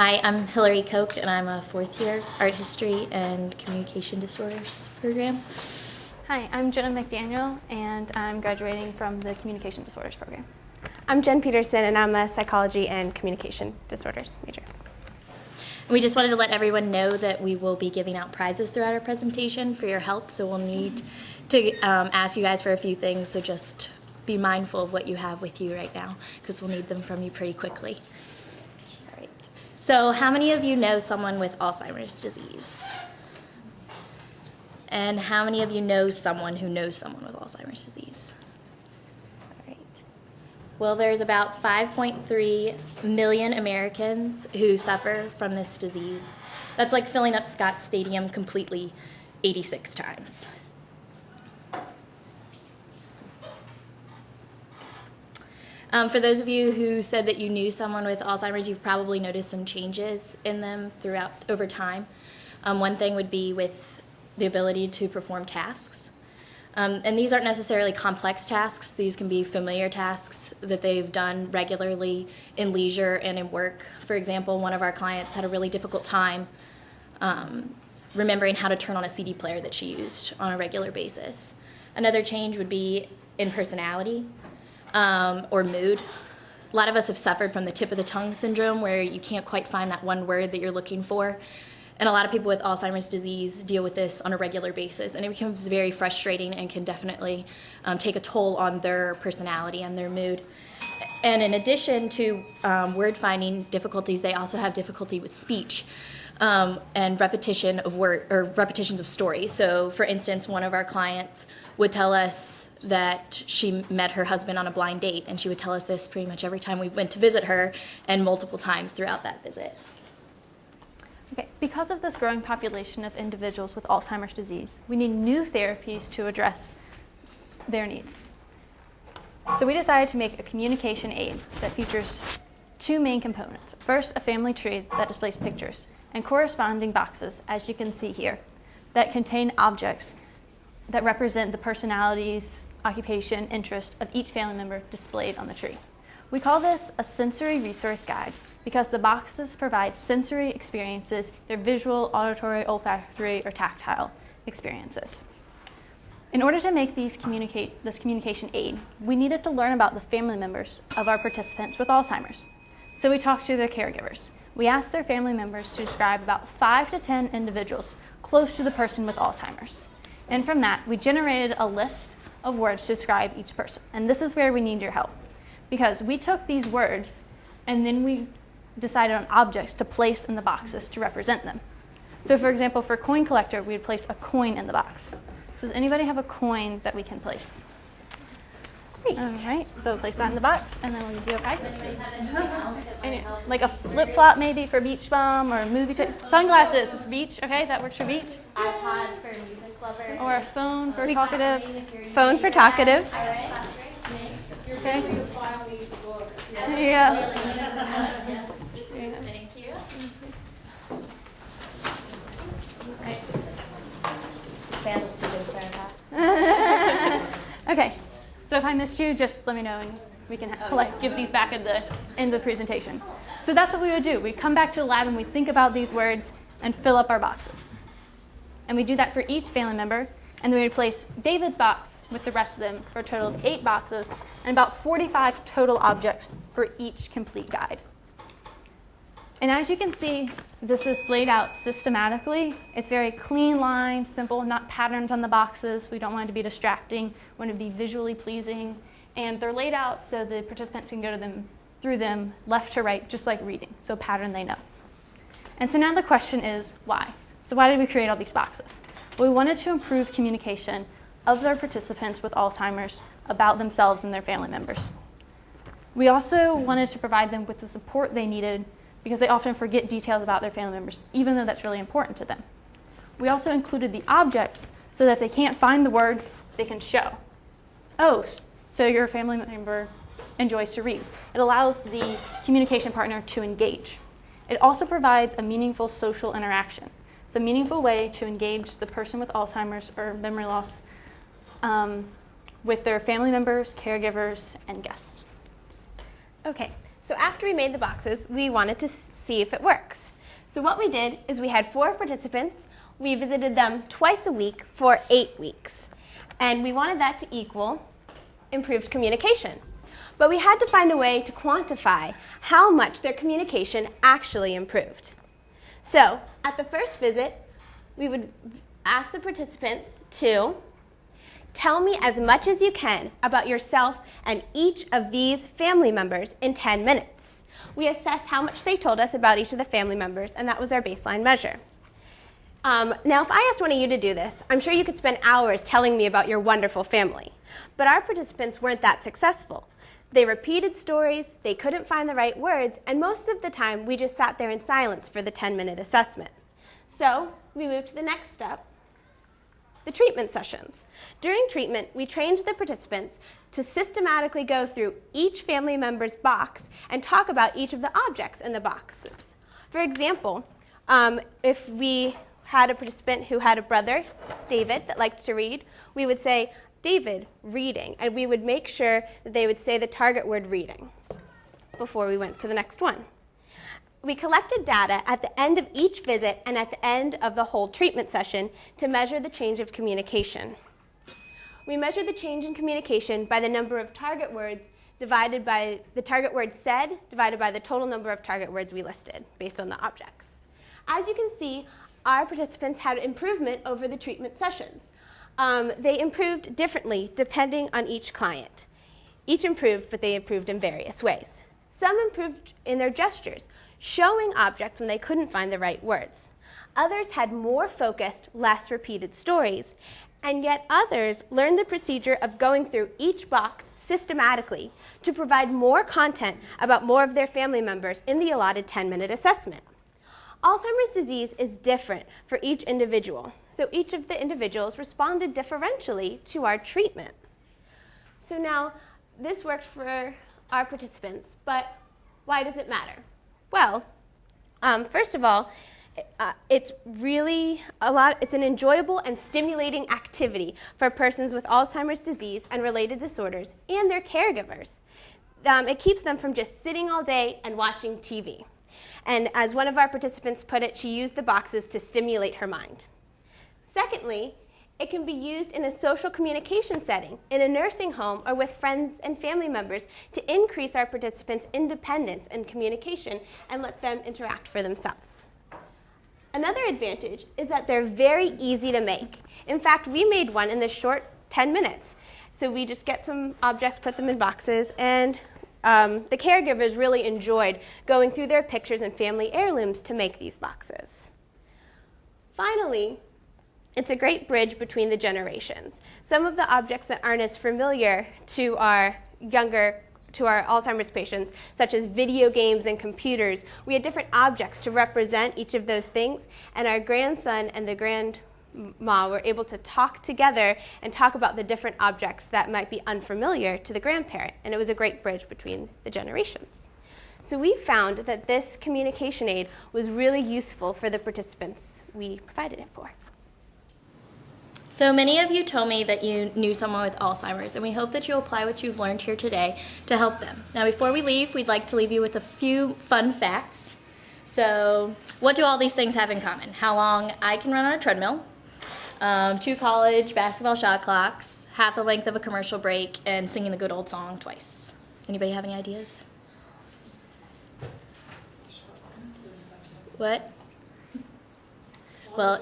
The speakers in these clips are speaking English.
Hi, I'm Hilary Koch, and I'm a fourth year art history and communication disorders program. Hi, I'm Jena McDaniel, and I'm graduating from the communication disorders program. I'm Jen Peterson, and I'm a psychology and communication disorders major. We just wanted to let everyone know that we will be giving out prizes throughout our presentation for your help, so we'll need to ask you guys for a few things, so just be mindful of what you have with you right now, because we'll need them from you pretty quickly. All right. So how many of you know someone with Alzheimer's disease? And how many of you know someone who knows someone with Alzheimer's disease? All right. Well, there's about 5.3 million Americans who suffer from this disease. That's like filling up Scott Stadium completely 86 times. For those of you who said that you knew someone with Alzheimer's, you've probably noticed some changes in them over time. One thing would be with the ability to perform tasks. And these aren't necessarily complex tasks. These can be familiar tasks that they've done regularly in leisure and in work. For example, one of our clients had a really difficult time remembering how to turn on a CD player that she used on a regular basis. Another change would be in personality or mood. A lot of us have suffered from the tip of the tongue syndrome, where you can't quite find that one word that you're looking for. And a lot of people with Alzheimer's disease deal with this on a regular basis, and it becomes very frustrating and can definitely take a toll on their personality and their mood. And in addition to word finding difficulties, they also have difficulty with speech and repetitions of stories. So, for instance, one of our clients would tell us that she met her husband on a blind date, and she would tell us this pretty much every time we went to visit her, and multiple times throughout that visit. Okay, because of this growing population of individuals with Alzheimer's disease, we need new therapies to address their needs. So we decided to make a communication aid that features two main components. First, a family tree that displays pictures, and corresponding boxes, as you can see here, that contain objects that represent the personalities, occupation, interest of each family member displayed on the tree. We call this a sensory resource guide because the boxes provide sensory experiences, their visual, auditory, olfactory, or tactile experiences. In order to make this communication aid, we needed to learn about the family members of our participants with Alzheimer's. So we talked to their caregivers. We asked their family members to describe about 5 to 10 individuals close to the person with Alzheimer's. And from that, we generated a list of words to describe each person. And this is where we need your help, because we took these words and then we decided on objects to place in the boxes to represent them. So for example, for coin collector, we would place a coin in the box. So does anybody have a coin that we can place? Great. All right, so place that in the box, and then we'll give you a prize. Like a flip-flop maybe for beach bum, or movie tickets. Sunglasses for beach, okay, that works for beach. iPod for music lover. Or a phone for talkative. Phone for talkative. All right. Okay. Yeah. Thank you. Right. Sam, the student there. Okay, so if I missed you, just let me know and we can give these back at the end of the presentation. So that's what we would do. We'd come back to the lab and we'd think about these words and fill up our boxes. And we do that for each family member, and then we replace David's box with the rest of them for a total of 8 boxes and about 45 total objects for each complete guide. And as you can see, this is laid out systematically. It's very clean lines, simple, not patterns on the boxes. We don't want it to be distracting. We want it to be visually pleasing. And they're laid out so the participants can go through them left to right, just like reading, so a pattern they know. And so now the question is, why? So why did we create all these boxes? Well, we wanted to improve communication of their participants with Alzheimer's about themselves and their family members. We also wanted to provide them with the support they needed, because they often forget details about their family members, even though that's really important to them. We also included the objects so that if they can't find the word, they can show. Oh, so your family member enjoys to read. It allows the communication partner to engage. It also provides a meaningful social interaction. It's a meaningful way to engage the person with Alzheimer's or memory loss with their family members, caregivers, and guests. Okay, so after we made the boxes, we wanted to see if it works. So what we did is we had 4 participants. We visited them twice a week for 8 weeks. And we wanted that to equal improved communication. But we had to find a way to quantify how much their communication actually improved. So at the first visit, we would ask the participants to tell me as much as you can about yourself and each of these family members in 10 minutes. We assessed how much they told us about each of the family members, and that was our baseline measure. Now, if I asked one of you to do this, I'm sure you could spend hours telling me about your wonderful family. But our participants weren't that successful. They repeated stories, they couldn't find the right words, and most of the time we just sat there in silence for the 10-minute assessment. So we moved to the next step, the treatment sessions. During treatment, we trained the participants to systematically go through each family member's box and talk about each of the objects in the boxes. For example, if we had a participant who had a brother, David, that liked to read, we would say, David, reading, and we would make sure that they would say the target word reading before we went to the next one. We collected data at the end of each visit and at the end of the whole treatment session to measure the change of communication. We measured the change in communication by the number of target words divided by the target words said divided by the total number of target words we listed based on the objects. As you can see, our participants had improvement over the treatment sessions. They improved differently depending on each client. Each improved, but they improved in various ways. Some improved in their gestures, showing objects when they couldn't find the right words. Others had more focused, less repeated stories, and yet others learned the procedure of going through each box systematically to provide more content about more of their family members in the allotted 10-minute assessment. Alzheimer's disease is different for each individual, so each of the individuals responded differentially to our treatment. So now, this worked for our participants, but why does it matter? Well, first of all, it's an enjoyable and stimulating activity for persons with Alzheimer's disease and related disorders and their caregivers. It keeps them from just sitting all day and watching TV. And as one of our participants put it, she used the boxes to stimulate her mind. Secondly, it can be used in a social communication setting, in a nursing home, or with friends and family members to increase our participants' independence and communication and let them interact for themselves. Another advantage is that they're very easy to make. In fact, we made one in the short 10 minutes. So we just get some objects, put them in boxes, and the caregivers really enjoyed going through their pictures and family heirlooms to make these boxes. Finally, it's a great bridge between the generations. Some of the objects that aren't as familiar to our Alzheimer's patients, such as video games and computers, we had different objects to represent each of those things, and our grandson and the grandma were able to talk together and talk about the different objects that might be unfamiliar to the grandparent, and it was a great bridge between the generations. So we found that this communication aid was really useful for the participants we provided it for. So many of you told me that you knew someone with Alzheimer's, and we hope that you'll apply what you've learned here today to help them. Now, before we leave, we'd like to leave you with a few fun facts. So, what do all these things have in common? How long I can run on a treadmill, 2 college basketball shot clocks, half the length of a commercial break, and singing the good old song twice. Anybody have any ideas? What? Well,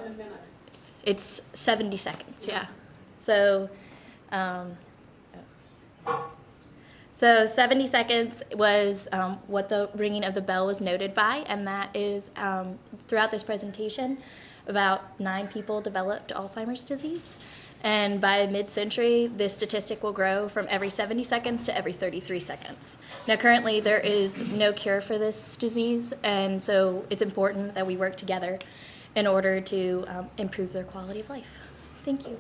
it's 70 seconds, yeah. So 70 seconds was what the ringing of the bell was noted by, and that is, throughout this presentation, about 9 people developed Alzheimer's disease. And by mid-century, this statistic will grow from every 70 seconds to every 33 seconds. Now, currently, there is no cure for this disease, and so it's important that we work together in order to improve their quality of life. Thank you.